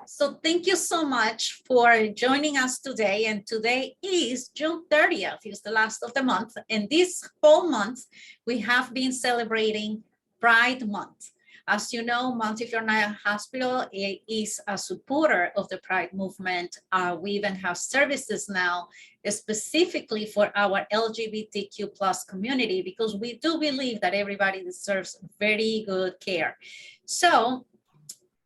So thank you so much for joining us today. And today is June 30th, it's the last of the month. And this whole month, we have been celebrating Pride Month. As you know, Mount Sinai Hospital is a supporter of the Pride movement. We even have services now specifically for our LGBTQ plus community, because we do believe that everybody deserves very good care. So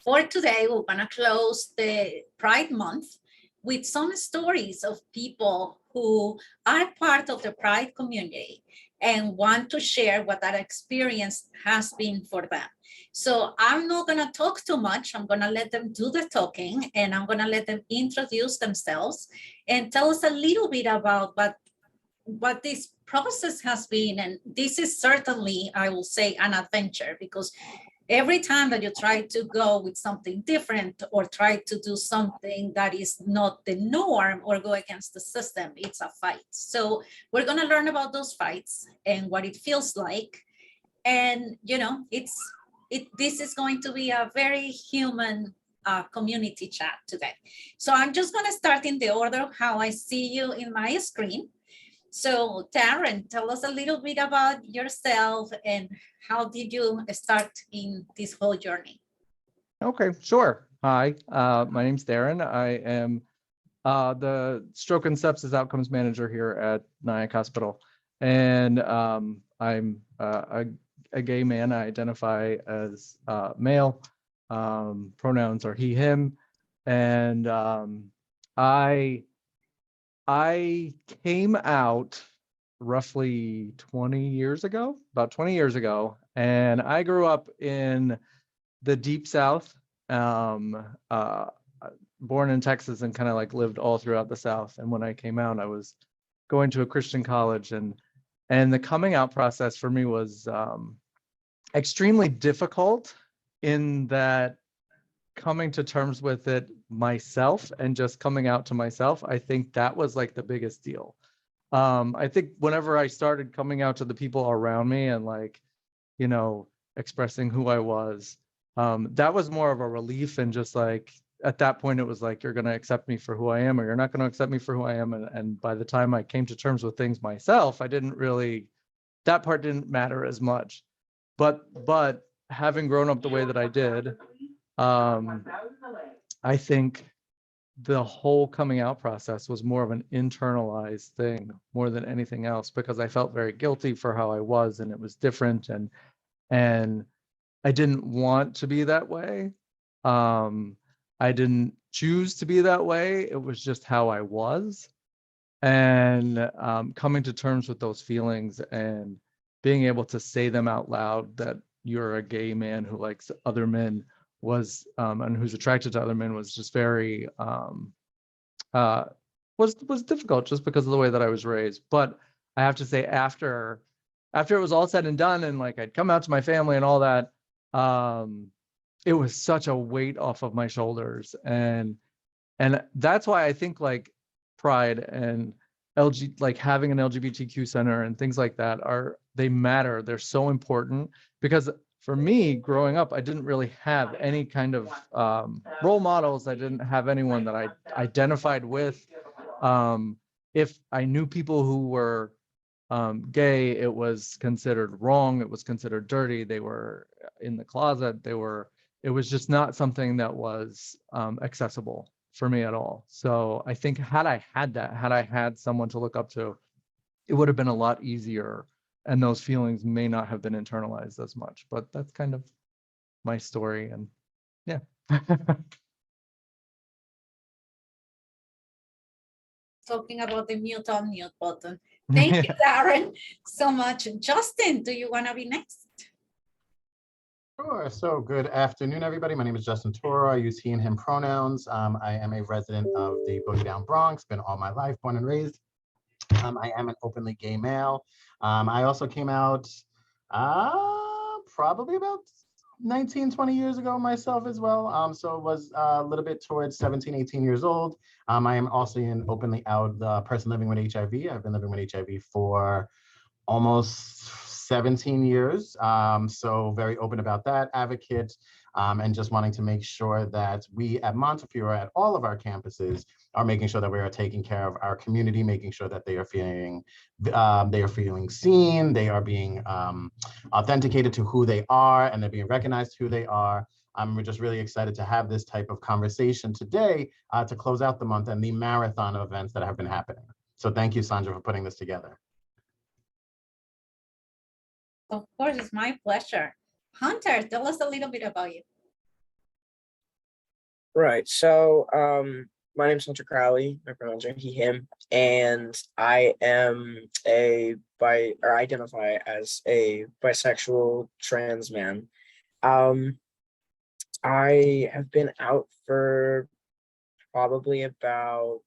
for today, we're gonna close the Pride Month with some stories of people who are part of the Pride community and want to share what that experience has been for them. So I'm not gonna talk too much. I'm gonna let them do the talking, and I'm gonna let them introduce themselves and tell us a little bit about what this process has been. And this is certainly, I will say, an adventure, because every time that you try to go with something different or try to do something that is not the norm or go against the system, it's a fight. So we're going to learn about those fights and what it feels like. And, you know, this is going to be a very human community chat today. So I'm just going to start in the order of how I see you in my screen. So Darren, tell us a little bit about yourself and how did you start in this whole journey? Okay, sure. Hi, my name's Darren. I am the Stroke and Sepsis Outcomes Manager here at Nyack Hospital. And I'm a gay man. I identify as male. Pronouns are he, him. And I came out roughly 20 years ago, about 20 years ago, and I grew up in the Deep South, born in Texas and kind of like lived all throughout the South. And when I came out, I was going to a Christian college, and the coming out process for me was extremely difficult in that coming to terms with it myself and just coming out to myself, I think that was like the biggest deal. I think whenever I started coming out to the people around me and like, you know, expressing who I was, that was more of a relief. And just like, at that point, it was like, you're going to accept me for who I am, or you're not going to accept me for who I am. And by the time I came to terms with things myself, I didn't really, that part didn't matter as much. But having grown up the way that I did, I think the whole coming out process was more of an internalized thing more than anything else, because I felt very guilty for how I was, and it was different, and I didn't want to be that way. I didn't choose to be that way. It was just how I was. And coming to terms with those feelings and being able to say them out loud, that you're a gay man who likes other men, was and who's attracted to other men, was just very was difficult, just because of the way that I was raised. But I have to say, after it was all said and done, and like I'd come out to my family and all that, it was such a weight off of my shoulders. And that's why I think like Pride and like having an LGBTQ center and things like that they matter. They're so important, because for me, growing up, I didn't really have any kind of role models. I didn't have anyone that I identified with. If I knew people who were gay, it was considered wrong. It was considered dirty. They were in the closet. It was just not something that was accessible for me at all. So I think had I had someone to look up to, it would have been a lot easier. And those feelings may not have been internalized as much. But that's kind of my story. And yeah. Talking about the mute unmute button. Thank you, Darren, so much. Justin, do you want to be next? Sure. So good afternoon, everybody. My name is Justin Torre. I use he and him pronouns. I am a resident of the Boogie Down Bronx, been all my life, born and raised. I am an openly gay male. I also came out probably about 19, 20 years ago myself as well. So it was a little bit towards 17, 18 years old. I am also an openly out person living with HIV. I've been living with HIV for almost 17 years. So very open about that, advocate. and just wanting to make sure that we at Montefiore, at all of our campuses, are making sure that we are taking care of our community, making sure that they are feeling seen, they are being authenticated to who they are, and they're being recognized who they are. We're just really excited to have this type of conversation today to close out the month and the marathon of events that have been happening. So thank you, Sandra, for putting this together. Of course, it's my pleasure. Hunter, tell us a little bit about you. Right. So my name is Hunter Crowley. My pronouns are he, him, and I am identify as a bisexual trans man. I have been out for probably about,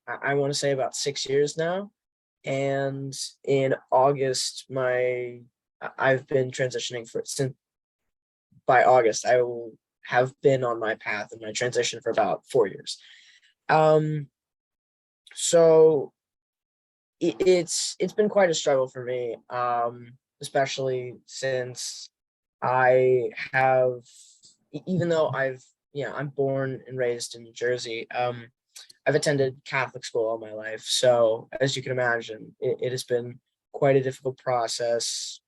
I want to say about 6 years now. And in August, I've been transitioning since by August, I will have been on my path and my transition for about 4 years. So it's been quite a struggle for me, especially since I have, even though I'm born and raised in New Jersey, I've attended Catholic school all my life. So as you can imagine, it has been quite a difficult process,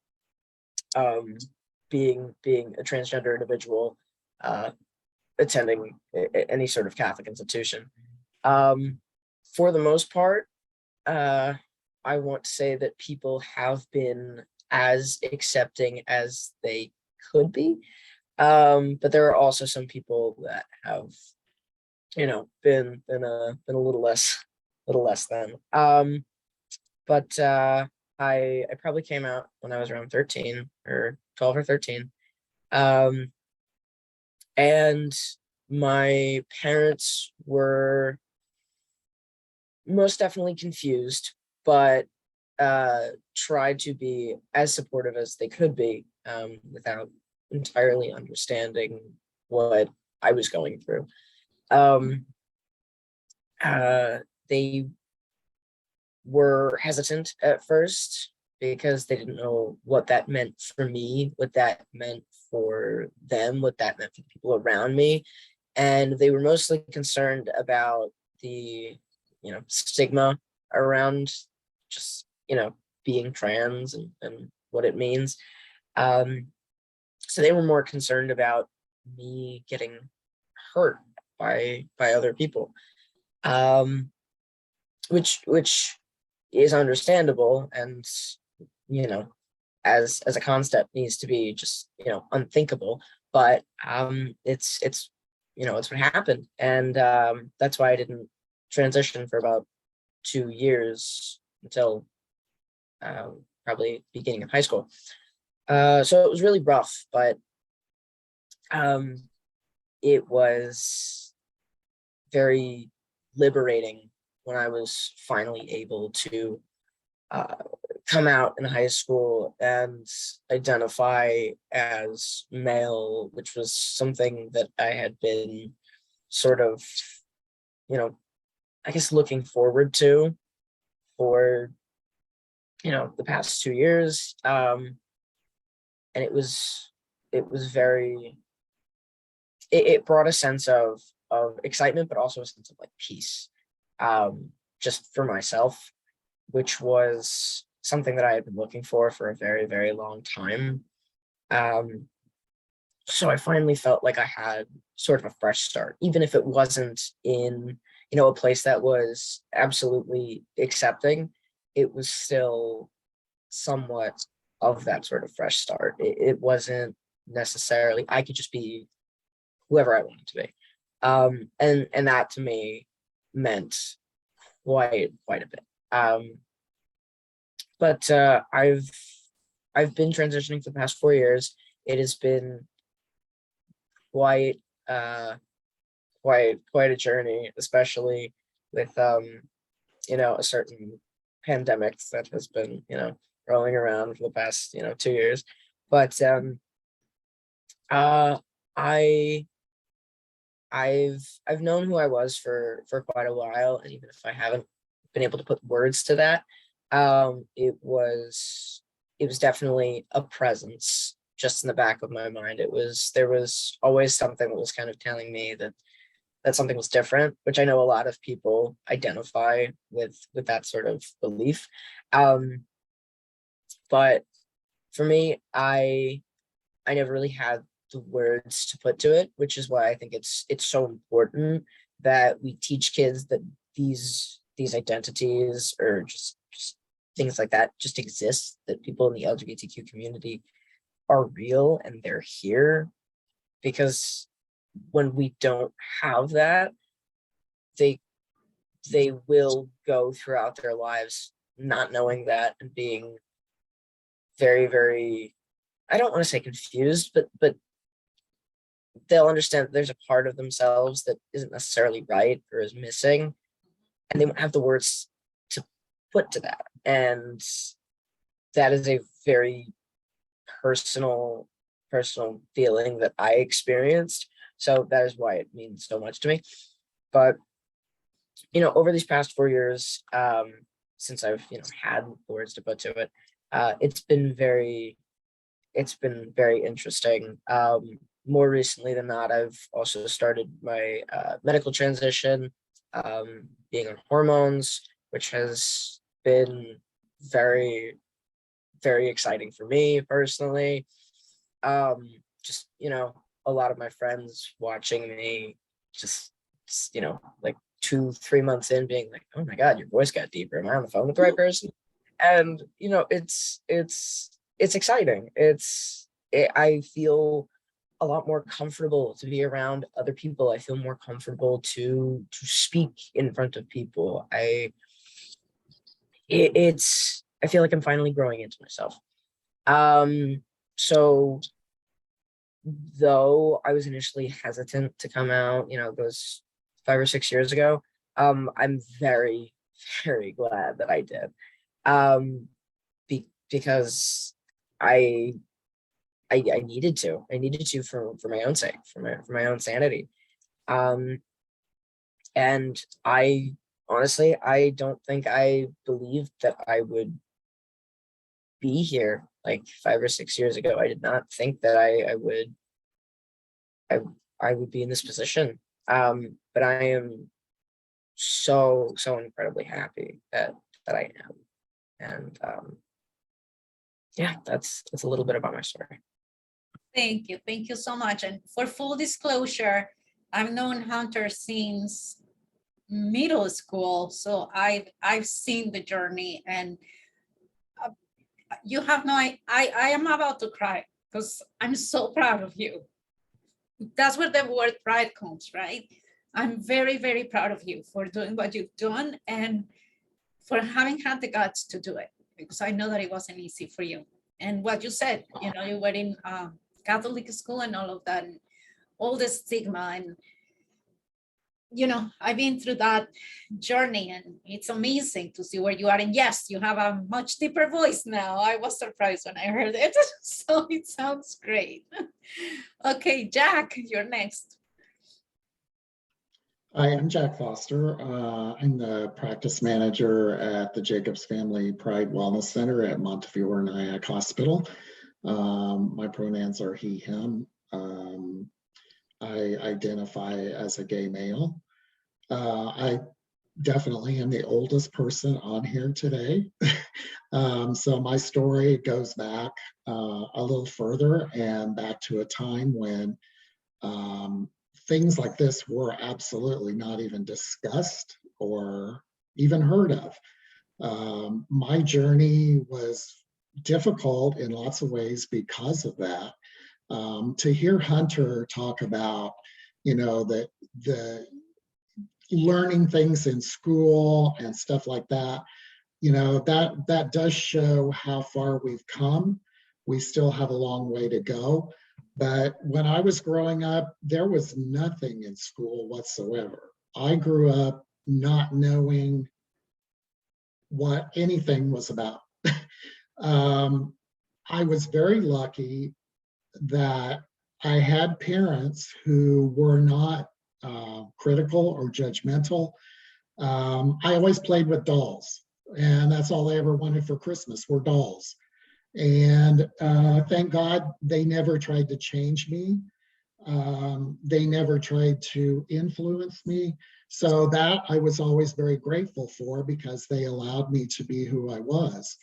being a transgender individual, attending any sort of Catholic institution. For the most part, I want to say that people have been as accepting as they could be. But there are also some people that have, been a little less than. But I probably came out when I was around 13 or 12 or 13. And my parents were most definitely confused, but tried to be as supportive as they could be, without entirely understanding what I was going through. They were hesitant at first because they didn't know what that meant for me, what that meant for them, what that meant for the people around me. And they were mostly concerned about the, stigma around just, being trans and what it means. So they were more concerned about me getting hurt by other people, which is understandable, and as a concept needs to be just unthinkable, but it's it's what happened, and that's why I didn't transition for about 2 years until probably beginning of high school. So it was really rough, but it was very liberating when I was finally able to come out in high school and identify as male, which was something that I had been sort of, I guess looking forward to for, the past 2 years. And it was very, it brought a sense of excitement, but also a sense of like peace, just for myself, which was something that I had been looking for a very, very long time. So I finally felt like I had sort of a fresh start, even if it wasn't in, a place that was absolutely accepting. It was still somewhat of that sort of fresh start. It wasn't necessarily, I could just be whoever I wanted to be. And that to me meant quite a bit. But I've been transitioning for the past 4 years. It has been quite a journey, especially with a certain pandemic that has been rolling around for the past 2 years. But I've known who I was for quite a while, and even if I haven't been able to put words to that, it was definitely a presence just in the back of my mind. There was always something that was kind of telling me that something was different, which I know a lot of people identify with that sort of belief. But for me, I never really had the words to put to it, which is why I think it's so important that we teach kids that these identities, or just things like that, just exist, that people in the LGBTQ community are real and they're here. Because when we don't have that, they will go throughout their lives not knowing that, and being very, very, I don't want to say confused, but they'll understand that there's a part of themselves that isn't necessarily right or is missing, and they won't have the words to put to that. And that is a very personal feeling that I experienced. So that is why it means so much to me. But, over these past 4 years, since I've, had words to put to it, it's been very interesting. More recently than not, I've also started my medical transition, being on hormones, which has been very, very exciting for me personally. Just, a lot of my friends watching me just like 2-3 months in, being like, oh my God, your voice got deeper. Am I on the phone with the right person? And, it's exciting. I feel a lot more comfortable to be around other people. I feel more comfortable to speak in front of people. I feel like I'm finally growing into myself. So though I was initially hesitant to come out, those 5 or 6 years ago, I'm very, very glad that I did. Because I needed to for my own sake, for my own sanity. And I honestly, I don't think I believed that I would be here like 5 or 6 years ago. I did not think that I would be in this position. But I am so incredibly happy that I am. And yeah, that's a little bit about my story. Thank you so much. And for full disclosure, I've known Hunter since middle school, so I've seen the journey, and you have no, I am about to cry because I'm so proud of you. That's where the word pride comes, right? I'm very, very proud of you for doing what you've done, and for having had the guts to do it, because I know that it wasn't easy for you. And what you said, you were in Catholic school and all of that, and all the stigma, and I've been through that journey, and it's amazing to see where you are. And yes, you have a much deeper voice now. I was surprised when I heard it. So it sounds great. Okay, Jack, you're next. Hi, I'm Jack Foster. I'm the practice manager at the Jacobs Family Pride Wellness Center at Montefiore Nyack Hospital. My pronouns are he, him. I identify as a gay male. I definitely am the oldest person on here today. So my story goes back a little further, and back to a time when things like this were absolutely not even discussed or even heard of. My journey was difficult in lots of ways because of that. To hear Hunter talk about, that the learning things in school and stuff like that, that does show how far we've come. We still have a long way to go. But when I was growing up, there was nothing in school whatsoever. I grew up not knowing what anything was about. I was very lucky that I had parents who were not critical or judgmental. I always played with dolls, and that's all I ever wanted for Christmas were dolls. And thank God they never tried to change me. They never tried to influence me. So that I was always very grateful for, because they allowed me to be who I was.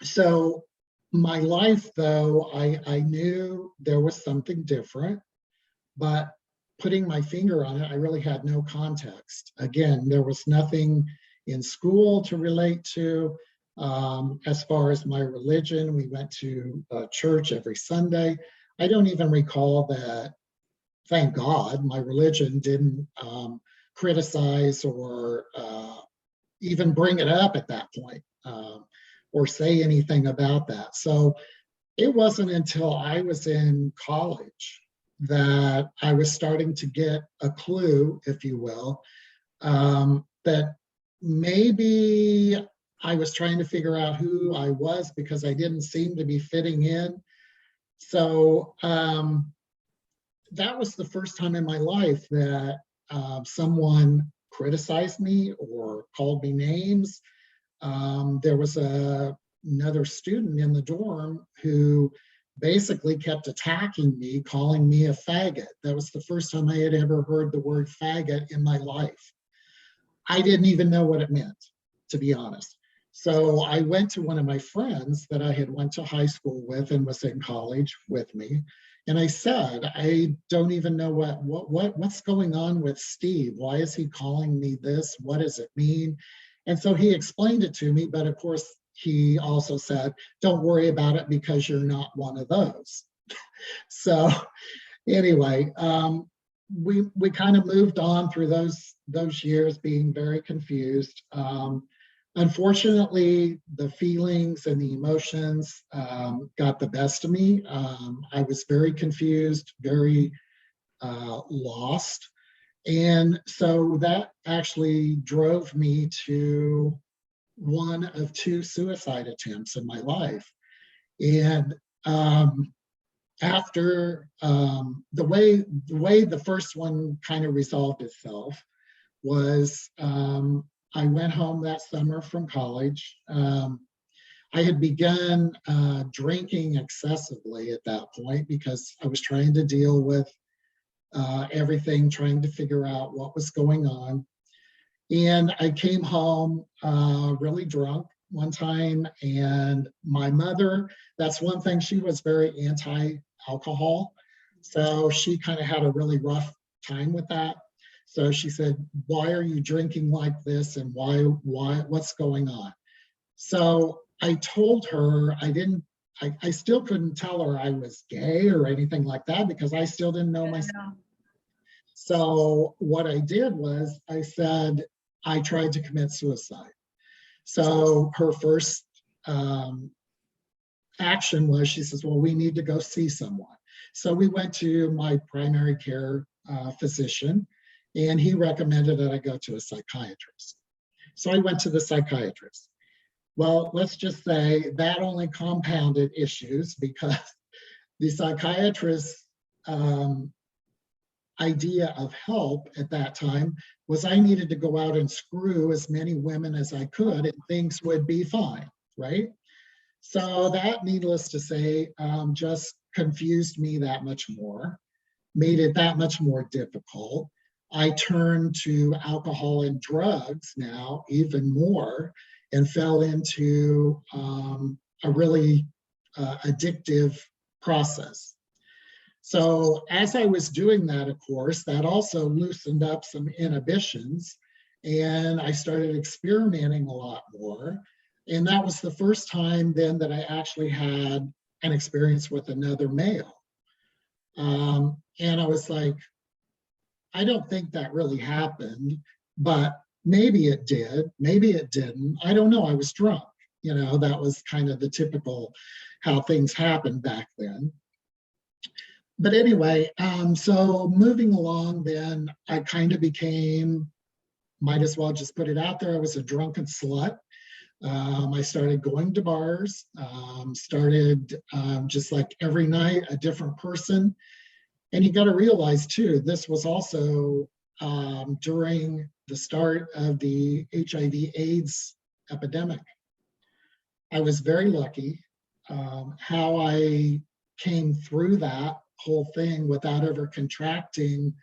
So my life, though, I knew there was something different, but putting my finger on it, I really had no context. Again, there was nothing in school to relate to. As far as my religion, we went to church every Sunday. I don't even recall that, thank God, my religion didn't criticize or even bring it up at that point, or say anything about that. So it wasn't until I was in college that I was starting to get a clue, if you will, that maybe I was trying to figure out who I was because I didn't seem to be fitting in. So that was the first time in my life that someone criticized me or called me names. There was another student in the dorm who basically kept attacking me, calling me a faggot. That was the first time I had ever heard the word faggot in my life. I didn't even know what it meant, to be honest. So I went to one of my friends that I had went to high school with and was in college with me. And I said, I don't even know what's going on with Steve. Why is he calling me this? What does it mean? And so he explained it to me, but of course, he also said, don't worry about it because you're not one of those. So anyway, we kind of moved on through those years being very confused. Unfortunately, the feelings and the emotions got the best of me. I was very confused, very lost. And so that actually drove me to one of 2 suicide attempts in my life. And after the way the first one kind of resolved itself was I went home that summer from college. I had begun drinking excessively at that point because I was trying to deal with everything, trying to figure out what was going on. And I came home really drunk one time, and my mother, that's one thing, she was very anti-alcohol. So she kind of had a really rough time with that. So she said, why are you drinking like this? And what's going on? So I told her I still couldn't tell her I was gay or anything like that because I still didn't know myself. So what I did was I said, I tried to commit suicide. So her first action was, she says, well, we need to go see someone. So we went to my primary care physician, and he recommended that I go to a psychiatrist. So I went to the psychiatrist. Well, let's just say that only compounded issues because the psychiatrist's idea of help at that time was I needed to go out and screw as many women as I could and things would be fine, right? So that, needless to say, just confused me that much more, made it that much more difficult. I turned to alcohol and drugs now even more and fell into a really addictive process. So as I was doing that, of course, that also loosened up some inhibitions, and I started experimenting a lot more. And that was the first time then that I actually had an experience with another male. And I was like, I don't think that really happened, but maybe it did, maybe it didn't. I don't know, I was drunk. You know, that was kind of the typical how things happened back then. But anyway, so moving along then, I kind of became, might as well just put it out there, I was a drunken slut. I started going to bars, started just like every night, a different person. And you got to realize too, this was also during the start of the HIV/AIDS epidemic. I was very lucky. How I came through that whole thing without ever contracting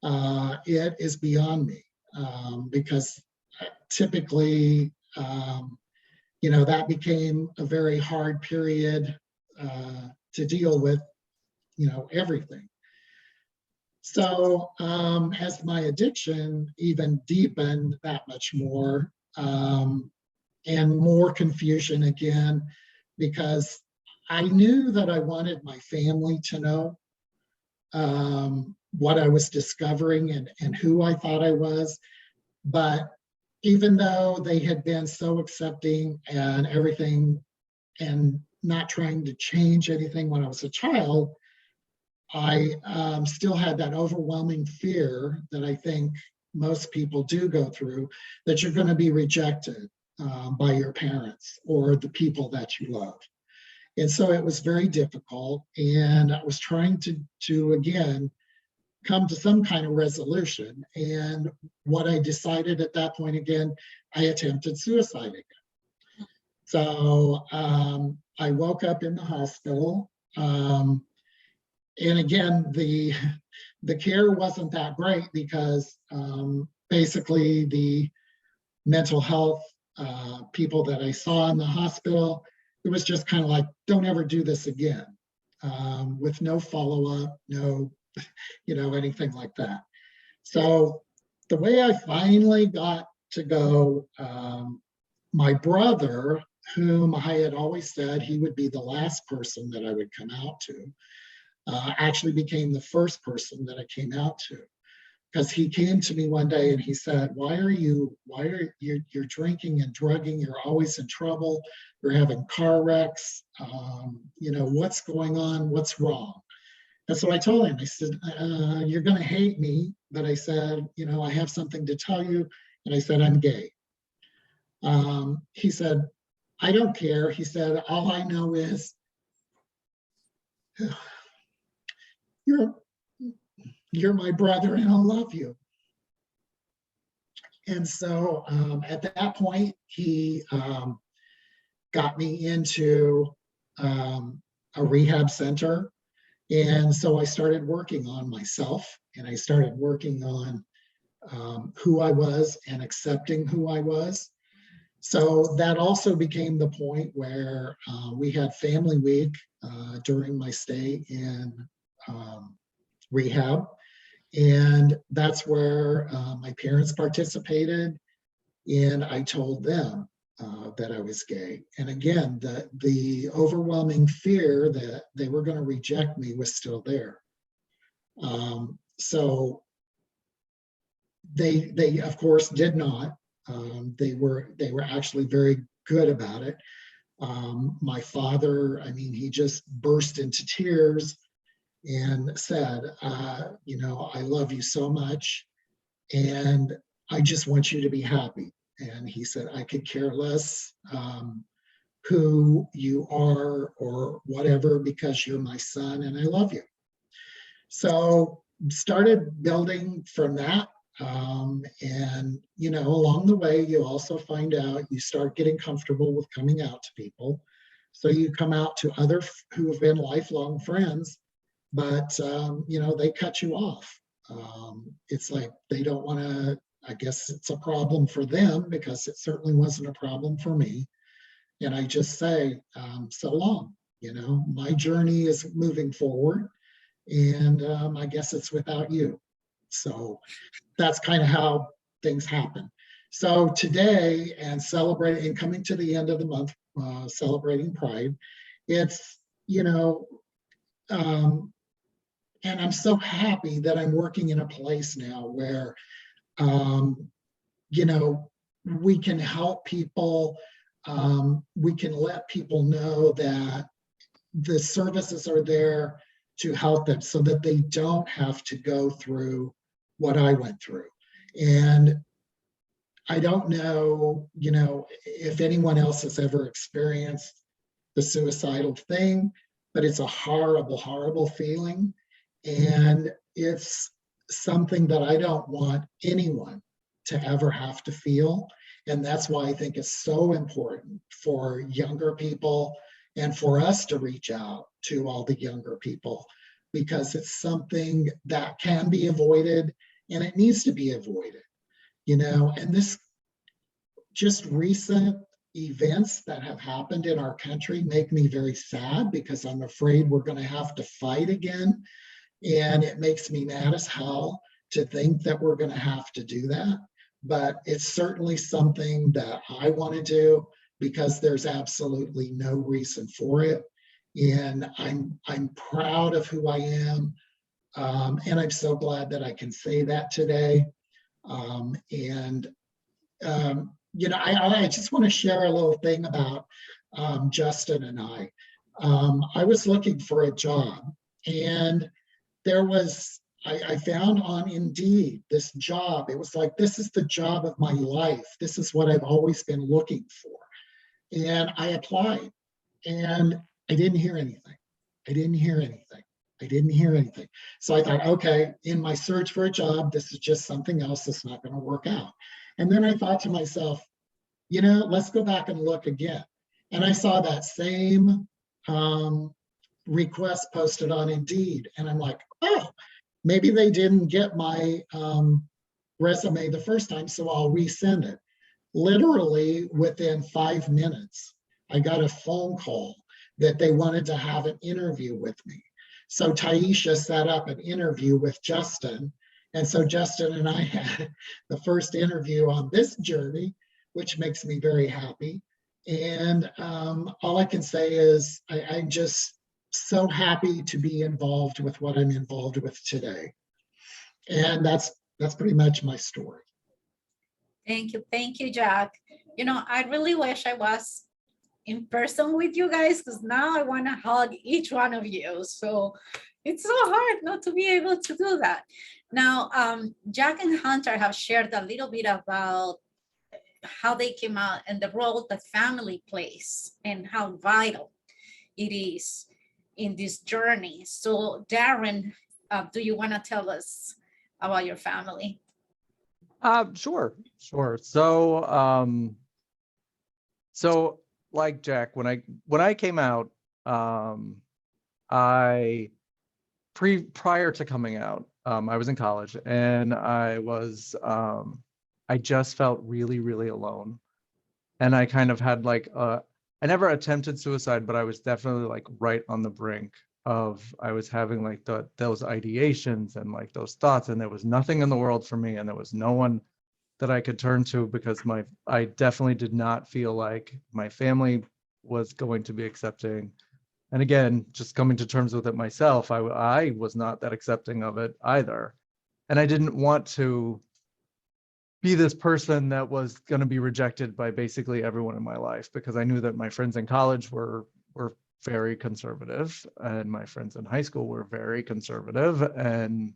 it is beyond me, because typically, that became a very hard period to deal with, everything. So as my addiction even deepened that much more, and more confusion again, because I knew that I wanted my family to know what I was discovering and who I thought I was. But even though they had been so accepting and everything and not trying to change anything when I was a child, I still had that overwhelming fear that I think most people do go through, that you're going to be rejected by your parents or the people that you love. And so it was very difficult. And I was trying to again, come to some kind of resolution. And what I decided at that point, again, I attempted suicide again. So I woke up in the hospital. And again, the care wasn't that great because basically the mental health people that I saw in the hospital, it was just kind of like, don't ever do this again, with no follow-up, no, anything like that. So the way I finally got to go, my brother, whom I had always said he would be the last person that I would come out to, actually became the first person that I came out to. Because he came to me one day and he said, why are you drinking and drugging? You're always in trouble. You're having car wrecks. What's going on? What's wrong? And so I told him, I said, you're going to hate me. But I said, I have something to tell you. And I said, I'm gay. He said, I don't care. He said, all I know is you're my brother and I'll love you. And so at that point, he got me into a rehab center. And so I started working on myself, and I started working on who I was and accepting who I was. So that also became the point where we had family week during my stay in rehab. And that's where my parents participated, and I told them that I was gay. And again, the overwhelming fear that they were going to reject me was still there. So they of course did not. They were actually very good about it. My father, he just burst into tears and said, I love you so much, and I just want you to be happy. And he said, I could care less who you are or whatever, because you're my son and I love you. So started building from that. And, along the way, you also find out, you start getting comfortable with coming out to people. So you come out to others who have been lifelong friends, but, they cut you off. It's like they don't want to, I guess it's a problem for them, because it certainly wasn't a problem for me. And I just say, so long, my journey is moving forward, and I guess it's without you. So that's kind of how things happen. So today, and celebrating and coming to the end of the month, celebrating Pride, it's, and I'm so happy that I'm working in a place now where, we can help people. We can let people know that the services are there to help them, so that they don't have to go through what I went through. And I don't know, if anyone else has ever experienced the suicidal thing, but it's a horrible, horrible feeling. And it's something that I don't want anyone to ever have to feel. And that's why I think it's so important for younger people and for us to reach out to all the younger people, because it's something that can be avoided and it needs to be avoided, and this just recent events that have happened in our country make me very sad, because I'm afraid we're going to have to fight again. And it makes me mad as hell to think that we're going to have to do that. But it's certainly something that I want to do, because there's absolutely no reason for it. And I'm proud of who I am. And I'm so glad that I can say that today. I just want to share a little thing about Justin and I. I was looking for a job, and I found on Indeed this job. It was like, this is the job of my life. This is what I've always been looking for. And I applied, and I didn't hear anything. I didn't hear anything. I didn't hear anything. So I thought, okay, in my search for a job, this is just something else that's not going to work out. And then I thought to myself, let's go back and look again. And I saw that same request posted on Indeed. And I'm like, oh, maybe they didn't get my resume the first time, so I'll resend it. Literally within 5 minutes, I got a phone call that they wanted to have an interview with me. So Taisha set up an interview with Justin. And so Justin and I had the first interview on this journey, which makes me very happy. And all I can say is I'm just so happy to be involved with what I'm involved with today. And that's pretty much my story. Thank you, Jack. I really wish I was in person with you guys, because now I want to hug each one of you. So it's so hard not to be able to do that. Now, Jack and Hunter have shared a little bit about how they came out and the role that family plays and how vital it is in this journey. So Darren, do you want to tell us about your family? Sure. So like Jack, when I came out, prior to coming out, I was in college, and I just felt really, really alone. And I kind of had I never attempted suicide, but I was definitely right on the brink of, I was having those ideations and those thoughts, and there was nothing in the world for me, and there was no one that I could turn to, because I definitely did not feel like my family was going to be accepting. And again, just coming to terms with it myself, I was not that accepting of it either. And I didn't want to be this person that was going to be rejected by basically everyone in my life, because I knew that my friends in college were very conservative, and my friends in high school were very conservative, and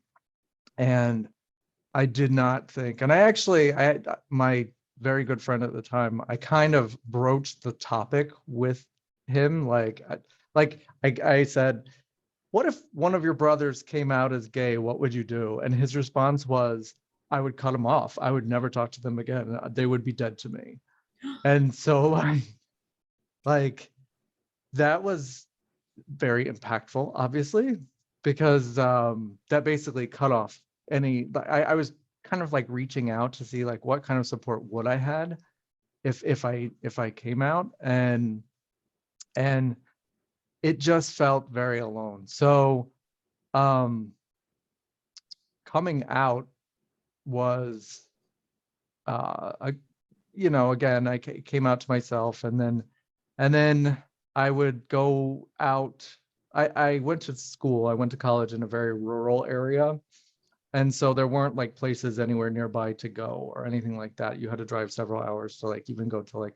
I did not think, and I had my very good friend at the time, I kind of broached the topic with him. I said, what if one of your brothers came out as gay? What would you do? And his response was, I would cut them off. I would never talk to them again. They would be dead to me. And so that was very impactful, obviously, because that basically cut off any, I was kind of reaching out to see what kind of support would I had if I came out, and it just felt very alone. So coming out was again, I came out to myself, and then I would go out. I went to school, I went to college in a very rural area, and so there weren't places anywhere nearby to go or anything like that. You had to drive several hours to even go to a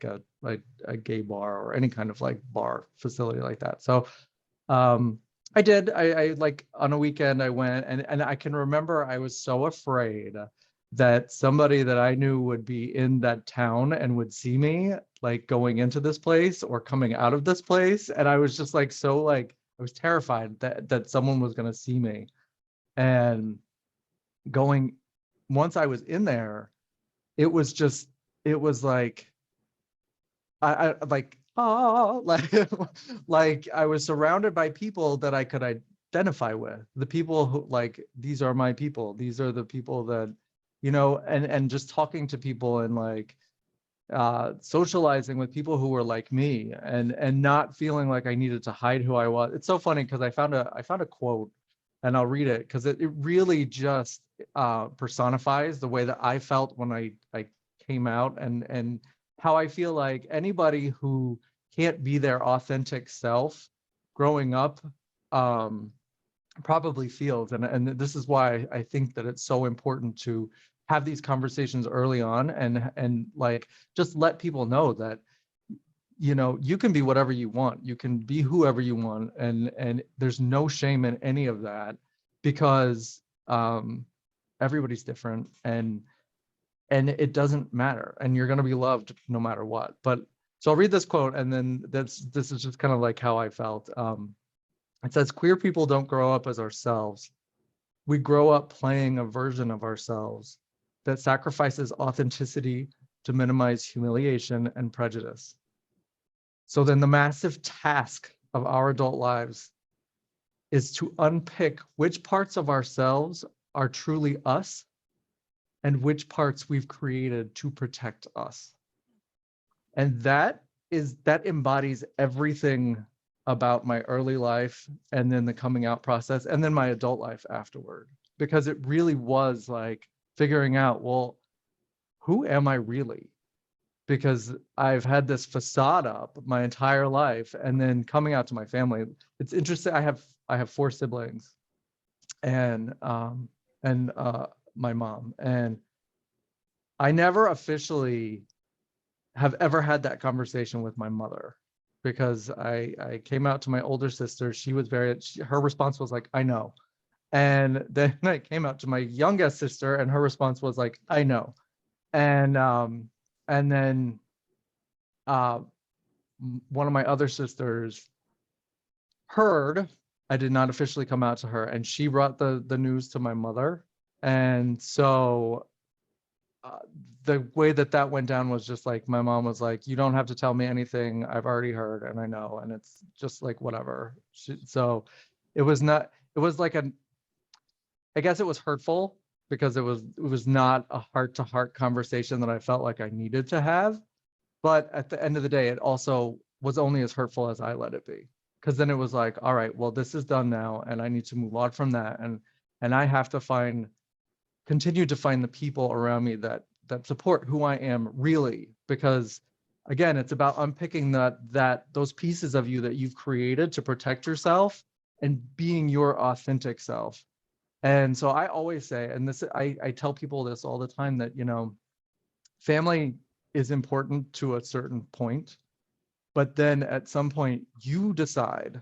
gay bar or any kind of bar facility like that. So I did. I on a weekend I went, and I can remember I was so afraid that somebody that I knew would be in that town and would see me going into this place or coming out of this place. And I was just I was terrified that someone was going to see me. And once I was in there, it was just it was like, I like, oh, like I was surrounded by people that I could identify with. The people who like, these are my people. These are the people that, and just talking to people and like socializing with people who were like me and not feeling like I needed to hide who I was. It's so funny because I found a quote, and I'll read it because it really just personifies the way that I felt when I came out, and how I feel like anybody who can't be their authentic self growing up probably feels, and this is why I think that it's so important to have these conversations early on, and like just let people know that you can be whatever you want, you can be whoever you want, and there's no shame in any of that, because everybody's different, and it doesn't matter, and you're going to be loved no matter what. But so I'll read this quote, and then this is just kind of like how I felt. It says, queer people don't grow up as ourselves. We grow up playing a version of ourselves that sacrifices authenticity to minimize humiliation and prejudice. So then the massive task of our adult lives is to unpick which parts of ourselves are truly us and which parts we've created to protect us. And that embodies everything about my early life, and then the coming out process, and then my adult life afterward, because it really was like figuring out, well, who am I really? Because I've had this facade up my entire life, and then coming out to my family. It's interesting. I have 4 siblings, and my mom, and I never officially have ever had that conversation with my mother, because I came out to my older sister. She was her response was like, I know. And then I came out to my youngest sister, and her response was like, I know. And then one of my other sisters heard I did not officially come out to her, and she brought the news to my mother. And so the way that went down was just like, my mom was like, you don't have to tell me anything. I've already heard, and I know, and it's just like, whatever. So it was like I guess it was hurtful, because it was not a heart-to-heart conversation that I felt like I needed to have. But at the end of the day, it also was only as hurtful as I let it be. Because then it was like, all right, well, this is done now, and I need to move on from that. And I have to continue to find the people around me that support who I am really. Because again, it's about unpicking those pieces of you that you've created to protect yourself, and being your authentic self. And so I always say, and this, I tell people this all the time, that, family is important to a certain point, but then at some point you decide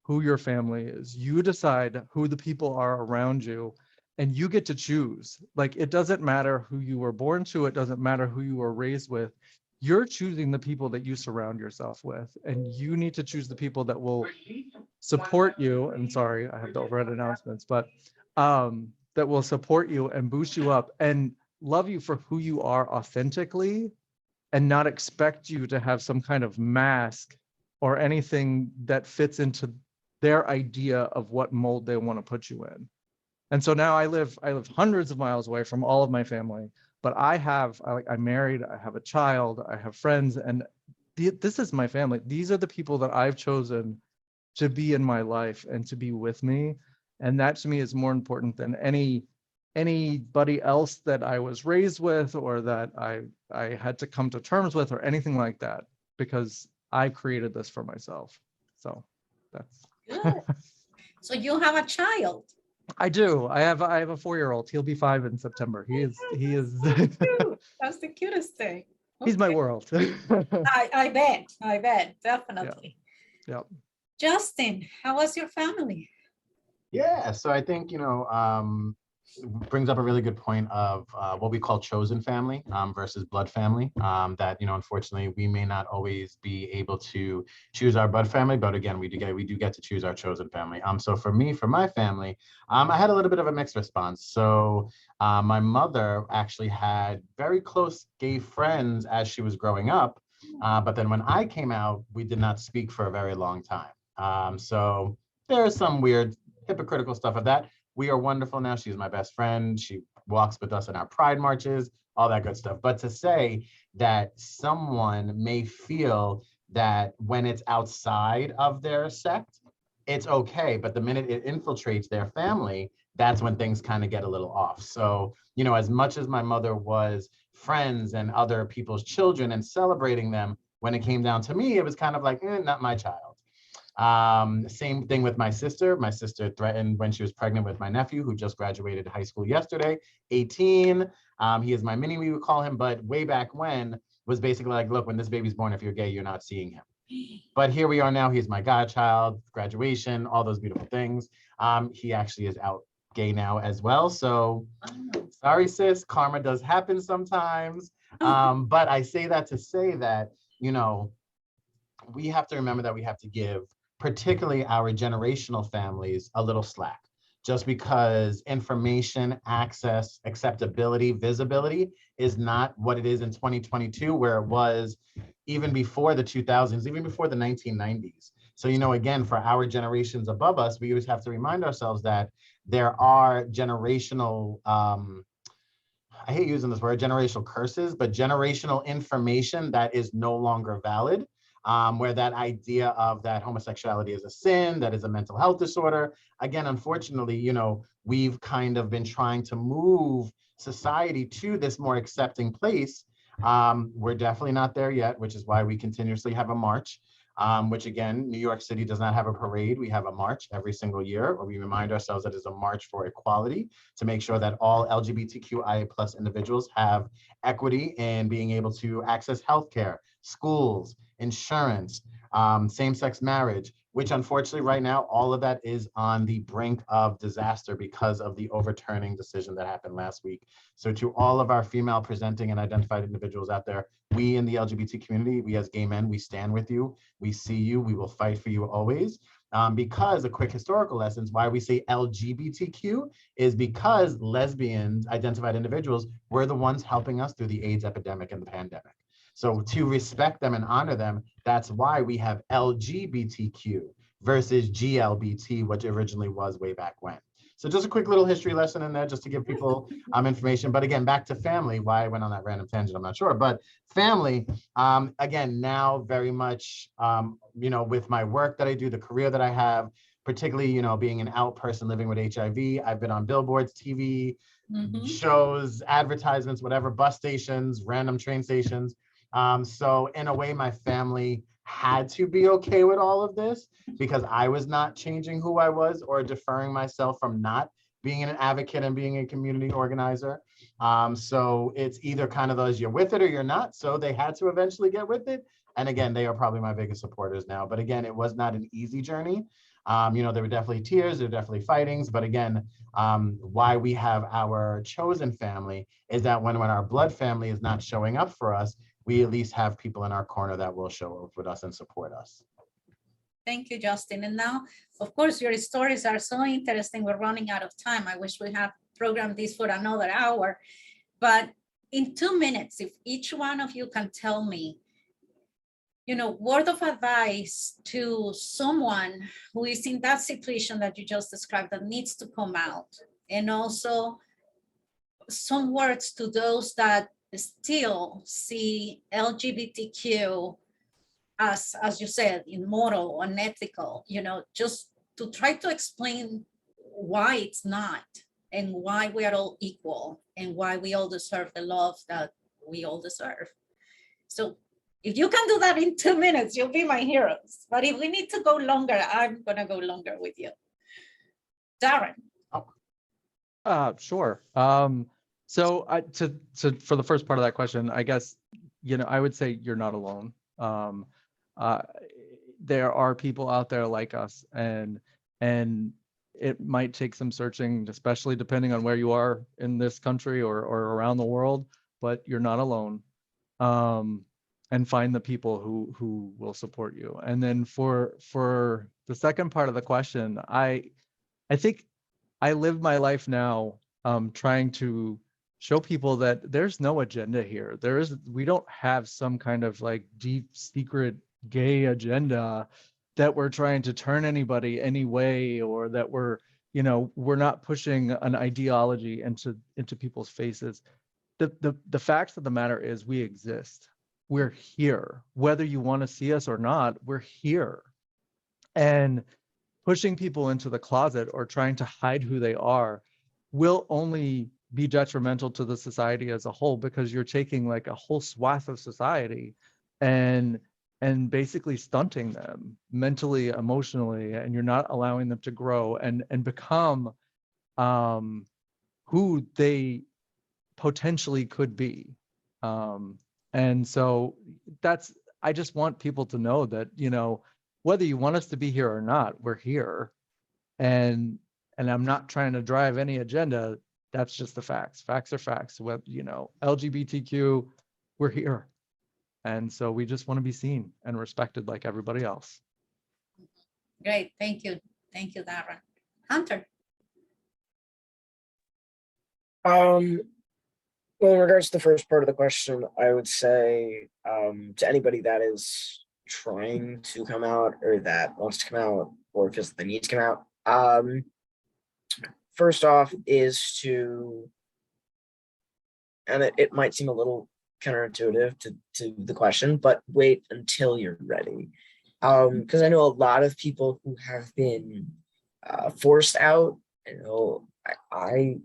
who your family is. You decide who the people are around you, and you get to choose. Like, it doesn't matter who you were born to. It doesn't matter who you were raised with. You're choosing the people that you surround yourself with, and you need to choose the people that will support you. And sorry, I have the overhead announcements, but that will support you and boost you up and love you for who you are authentically, and not expect you to have some kind of mask or anything that fits into their idea of what mold they want to put you in. And so now I live hundreds of miles away from all of my family, but I'm married, I have a child, I have friends, and this is my family. These are the people that I've chosen to be in my life and to be with me. And that to me is more important than anybody else that I was raised with, or that I had to come to terms with, or anything like that, because I created this for myself. So that's Good. So you have a child. I do. I have a 4-year-old. He'll be 5 in September. He is Cute. That's the cutest thing. He's my Okay. world. I bet, definitely. Yeah. Justin, how was your family? Yeah, so I think, brings up a really good point of what we call chosen family versus blood family. That, you know, unfortunately, we may not always be able to choose our blood family, but again, we do get to choose our chosen family. So for me, for my family, I had a little bit of a mixed response. So my mother actually had very close gay friends as she was growing up, but then when I came out, we did not speak for a very long time. So there's some weird hypocritical stuff of that. We are wonderful now. She's my best friend. She walks with us in our pride marches, all that good stuff. But to say that someone may feel that when it's outside of their sect, it's okay. But the minute it infiltrates their family, that's when things kind of get a little off. So, you know, as much as my mother was friends and other people's children and celebrating them, when it came down to me, it was kind of like, not my child. Same thing with my sister. My sister threatened when she was pregnant with my nephew, who just graduated high school yesterday, 18. He is my mini, we would call him, but way back when was basically like, look, when this baby's born, if you're gay, you're not seeing him. But here we are now. He's my godchild, graduation, all those beautiful things. He actually is out gay now as well. So sorry, sis, karma does happen sometimes. But I say that to say that, you know, we have to remember that we have to give particularly our generational families a little slack, just because information, access, acceptability, visibility is not what it is in 2022, where it was even before the 2000s, even before the 1990s. So, you know, again, for our generations above us, we always have to remind ourselves that there are generational, I hate using this word, generational curses, but generational information that is no longer valid. Where that idea of that homosexuality is a sin, that is a mental health disorder. Again, unfortunately, you know, we've kind of been trying to move society to this more accepting place. We're definitely not there yet, which is why we continuously have a march, which again, New York City does not have a parade. We have a march every single year where we remind ourselves that it's a march for equality to make sure that all LGBTQIA+ individuals have equity in being able to access healthcare, schools, insurance, same-sex marriage, which unfortunately right now, all of that is on the brink of disaster because of the overturning decision that happened last week. So to all of our female presenting and identified individuals out there, we in the LGBT community, we as gay men, we stand with you, we see you, we will fight for you always. Because a quick historical lessons, why we say LGBTQ is because lesbians, identified individuals, were the ones helping us through the AIDS epidemic and the pandemic. So to respect them and honor them, that's why we have LGBTQ versus GLBT, which originally was way back when. So just a quick little history lesson in there just to give people information. But again, back to family, why I went on that random tangent, I'm not sure. But family, again, now very much, you know, with my work that I do, the career that I have, particularly, you know, being an out person living with HIV, I've been on billboards, TV, shows, advertisements, whatever, bus stations, random train stations. So in a way, my family had to be okay with all of this because I was not changing who I was or deferring myself from not being an advocate and being a community organizer. So it's either kind of those, you're with it or you're not. So they had to eventually get with it. And again, they are probably my biggest supporters now. But again, it was not an easy journey. You know, there were definitely tears, there were definitely fightings. But again, why we have our chosen family is that when our blood family is not showing up for us, we at least have people in our corner that will show up with us and support us. Thank you, Justin. And now, of course, your stories are so interesting. We're running out of time. I wish we had programmed this for another hour. But in 2 minutes, if each one of you can tell me, you know, word of advice to someone who is in that situation that you just described that needs to come out, and also some words to those that still see LGBTQ as you said, immoral, unethical, you know, just to try to explain why it's not and why we are all equal and why we all deserve the love that we all deserve. So if you can do that in 2 minutes, you'll be my heroes. But if we need to go longer, I'm gonna go longer with you. Darren. Sure. So for the first part of that question, I guess, you know, I would say you're not alone. There are people out there like us, and it might take some searching, especially depending on where you are in this country or around the world, but you're not alone. And find the people who will support you. And then for the second part of the question, I think I live my life now trying to show people that there's no agenda here. We don't have some kind of like deep secret gay agenda that we're trying to turn anybody any way, or that we're not pushing an ideology into people's faces. The facts of the matter is we exist. We're here. Whether you want to see us or not, we're here. And pushing people into the closet or trying to hide who they are will only be detrimental to the society as a whole, because you're taking like a whole swath of society and basically stunting them mentally, emotionally, and you're not allowing them to grow and become who they potentially could be. And so I just want people to know that, whether you want us to be here or not, we're here. And I'm not trying to drive any agenda. That's just the facts. Facts are facts. LGBTQ, we're here. And so we just want to be seen and respected like everybody else. Great. Thank you. Thank you, Darren. Hunter. Well, in regards to the first part of the question, I would say to anybody that is trying to come out or that wants to come out or feels that they need to come out, first off is to, and it might seem a little counterintuitive to the question, but wait until you're ready. Because I know a lot of people who have been forced out. I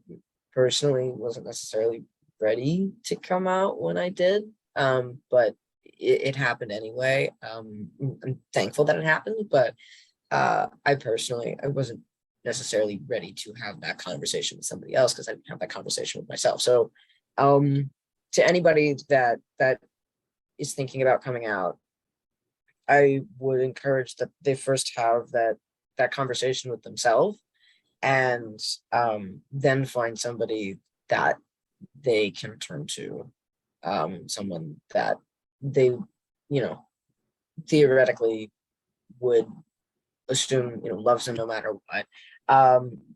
personally wasn't necessarily ready to come out when I did, but it happened anyway. I'm thankful that it happened, but I wasn't necessarily ready to have that conversation with somebody else because I didn't have that conversation with myself. So to anybody that is thinking about coming out, I would encourage that they first have that conversation with themselves, and then find somebody that they can turn to, someone that they, theoretically would assume, loves them no matter what.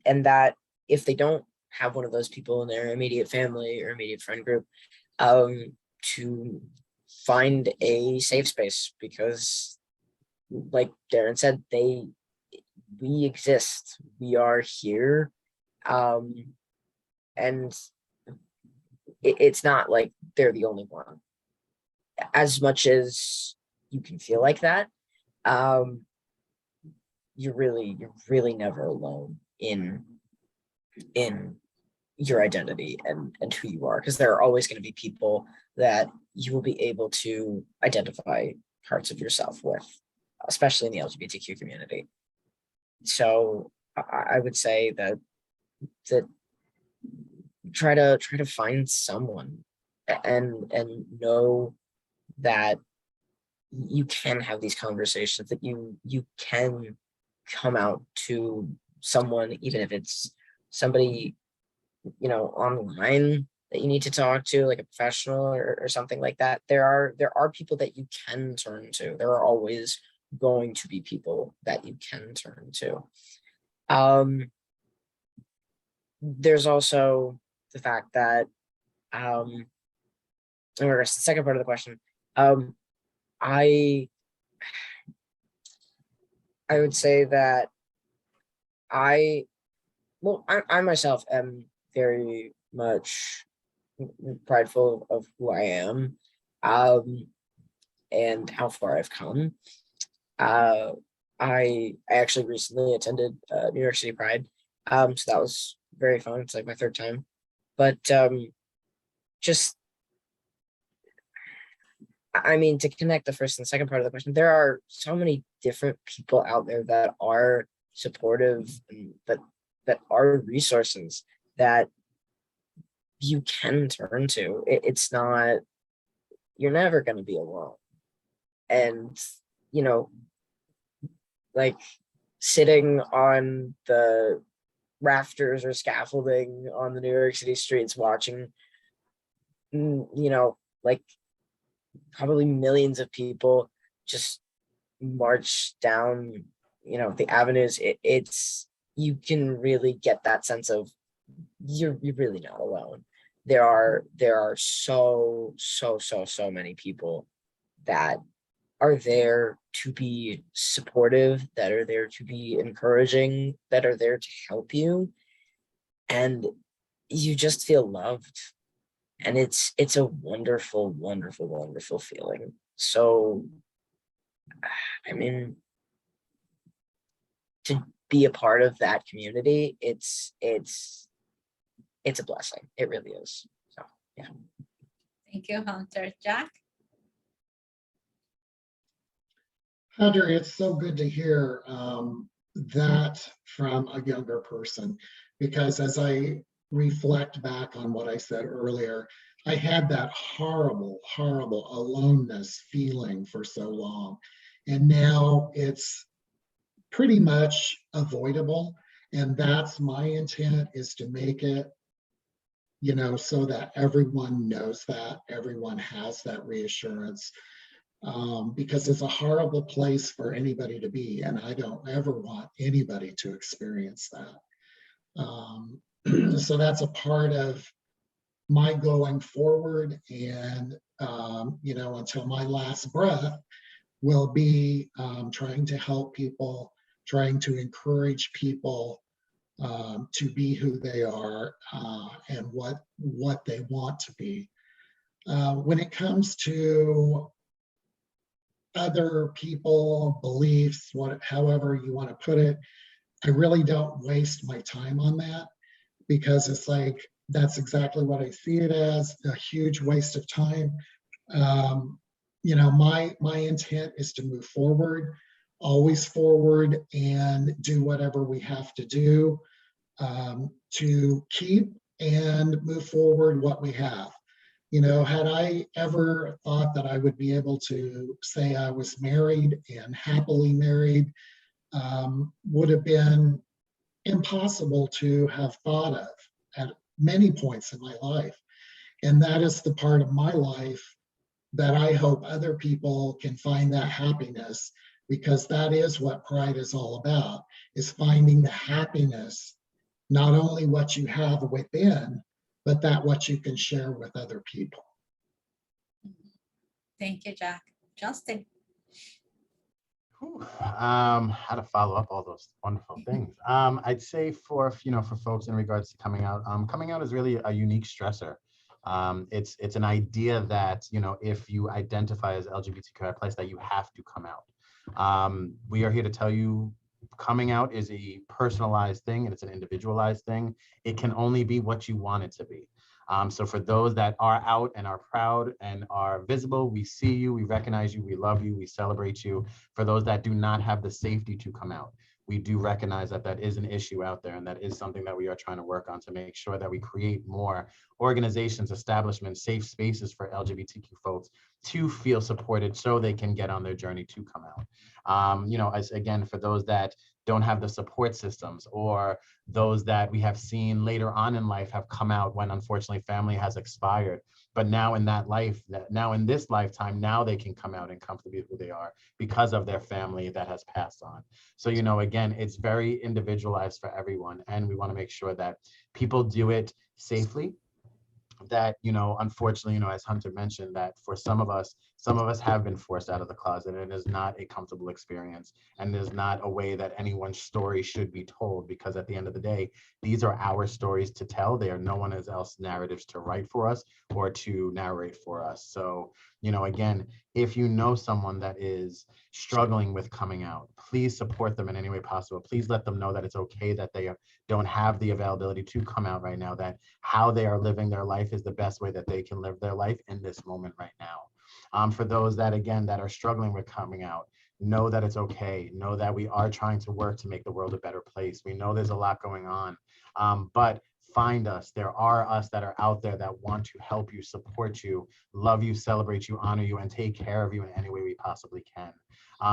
And that if they don't have one of those people in their immediate family or immediate friend group, to find a safe space, because like Darren said, we exist, we are here. And it's not like they're the only one. As much as you can feel like that, you're really never alone in your identity and who you are, because there are always going to be people that you will be able to identify parts of yourself with, especially in the LGBTQ community. So I would say that try to find someone and know that you can have these conversations, that you can come out to someone, even if it's somebody online that you need to talk to, like a professional or something like that. There are people that you can turn to. There are always going to be people that you can turn to. There's also the fact that, in regards to the second part of the question, I would say that I myself am very much prideful of who I am, and how far I've come. I actually recently attended New York City Pride, so that was very fun. It's like my third time, but just, I mean, to connect the first and second part of the question, there are so many different people out there that are supportive and that are resources that you can turn to. It's not, you're never going to be alone. And, like sitting on the rafters or scaffolding on the New York City streets watching, like probably millions of people just march down, the avenues. It's you can really get that sense of you're really not alone. There are so many people that are there to be supportive, that are there to be encouraging, that are there to help you, and you just feel loved. And it's a wonderful feeling. So I mean, to be a part of that community, it's a blessing. It really is. So yeah. Thank you, Hunter. Jack? Hunter, it's so good to hear that from a younger person, because as I reflect back on what I said earlier, I had that horrible aloneness feeling for so long. And now it's pretty much avoidable. And that's my intent, is to make it, so that everyone knows that, everyone has that reassurance. Because it's a horrible place for anybody to be, and I don't ever want anybody to experience that. So that's a part of my going forward, and until my last breath, will be trying to help people, trying to encourage people to be who they are and what they want to be. When it comes to other people, beliefs, however you want to put it, I really don't waste my time on that, because it's like, that's exactly what I see it as, a huge waste of time. My intent is to move forward, always forward, and do whatever we have to do to keep and move forward what we have. Had I ever thought that I would be able to say I was married and happily married, would have been impossible to have thought of at many points in my life. And that is the part of my life that I hope other people can find that happiness, because that is what pride is all about, is finding the happiness, not only what you have within, but that what you can share with other people. Thank you, Jack. Justin? How to follow up all those wonderful things. I'd say for folks in regards to coming out is really a unique stressor. It's an idea that, if you identify as LGBTQI+, that you have to come out. We are here to tell you, coming out is a personalized thing, and it's an individualized thing. It can only be what you want it to be. So for those that are out and are proud and are visible, we see you, we recognize you, we love you, we celebrate you. For those that do not have the safety to come out, we do recognize that that is an issue out there, and that is something that we are trying to work on to make sure that we create more organizations, establishments, safe spaces for LGBTQ folks to feel supported so they can get on their journey to come out. As again, for those that don't have the support systems, or those that we have seen later on in life have come out when unfortunately family has expired, but now in this lifetime, now they can come out and come to be who they are because of their family that has passed on. So, again, it's very individualized for everyone, and we want to make sure that people do it safely. That, unfortunately, as Hunter mentioned, that for some of us have been forced out of the closet, and it is not a comfortable experience, and there's not a way that anyone's story should be told, because at the end of the day, these are our stories to tell. They are no one else's narratives to write for us or to narrate for us. So, again, if you know someone that is struggling with coming out, please support them in any way possible. Please let them know that it's okay that they don't have the availability to come out right now, that how they are living their life is the best way that they can live their life in this moment right now. For those that, again, that are struggling with coming out, know that it's okay. Know that we are trying to work to make the world a better place. We know there's a lot going on, but find us. There are us that are out there that want to help you, support you, love you, celebrate you, honor you, and take care of you in any way we possibly can.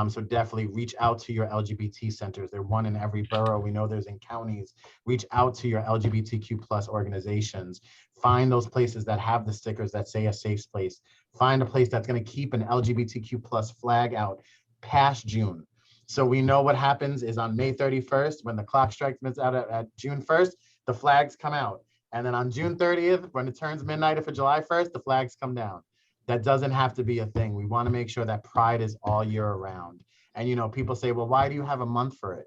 So definitely reach out to your LGBT centers. They're one in every borough. We know there's in counties. Reach out to your LGBTQ plus organizations. Find those places that have the stickers that say a safe place. Find a place that's going to keep an LGBTQ plus flag out past June. So we know what happens is on May 31st, when the clock strikes out at June 1st, the flags come out. And then on June 30th, when it turns midnight for July 1st, the flags come down. That doesn't have to be a thing. We want to make sure that Pride is all year around. And, you know, people say, well, why do you have a month for it?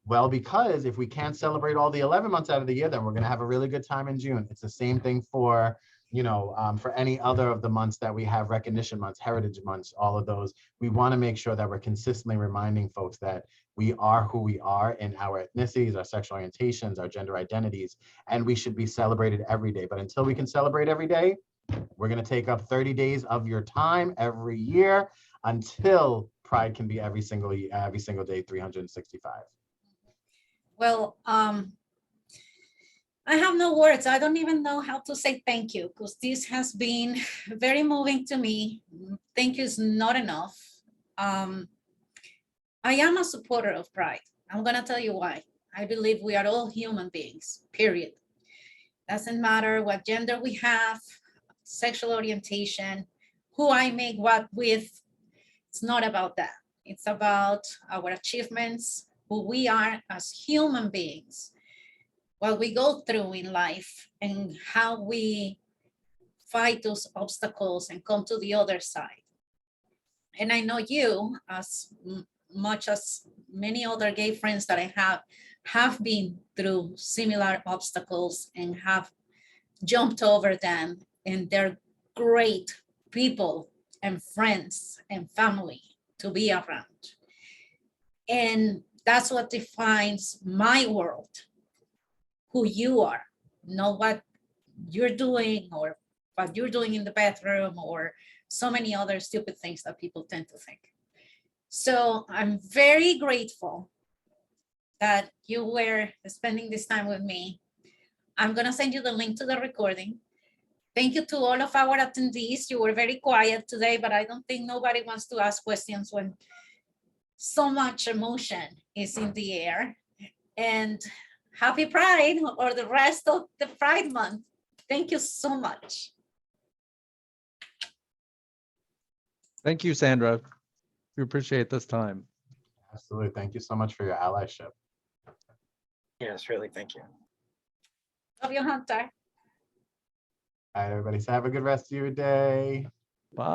Well, because if we can't celebrate all the 11 months out of the year, then we're going to have a really good time in June. It's the same thing for, you know, for any other of the months that we have, recognition months, heritage months, all of those. We want to make sure that we're consistently reminding folks that we are who we are in our ethnicities, our sexual orientations, our gender identities, and we should be celebrated every day. But until we can celebrate every day, we're going to take up 30 days of your time every year until Pride can be every single day, 365. Well, I have no words. I don't even know how to say thank you, because this has been very moving to me. Thank you is not enough. I am a supporter of Pride. I'm going to tell you why. I believe we are all human beings, period. Doesn't matter what gender we have, sexual orientation, who I make what with. It's not about that. It's about our achievements, who we are as human beings, what we go through in life, and how we fight those obstacles and come to the other side. And I know you, as much as many other gay friends that I have been through similar obstacles and have jumped over them, and they're great people and friends and family to be around. And that's what defines my world, who you are, not what you're doing or what you're doing in the bathroom or so many other stupid things that people tend to think. So I'm very grateful that you were spending this time with me. I'm going to send you the link to the recording. Thank you to all of our attendees. You were very quiet today, but I don't think nobody wants to ask questions when so much emotion is in the air. And happy Pride, or the rest of the Pride month. Thank you so much. Thank you, Sandra. We appreciate this time. Absolutely. Thank you so much for your allyship. Yes, really, thank you. Love you, Hunter. All right, everybody. So have a good rest of your day. Bye.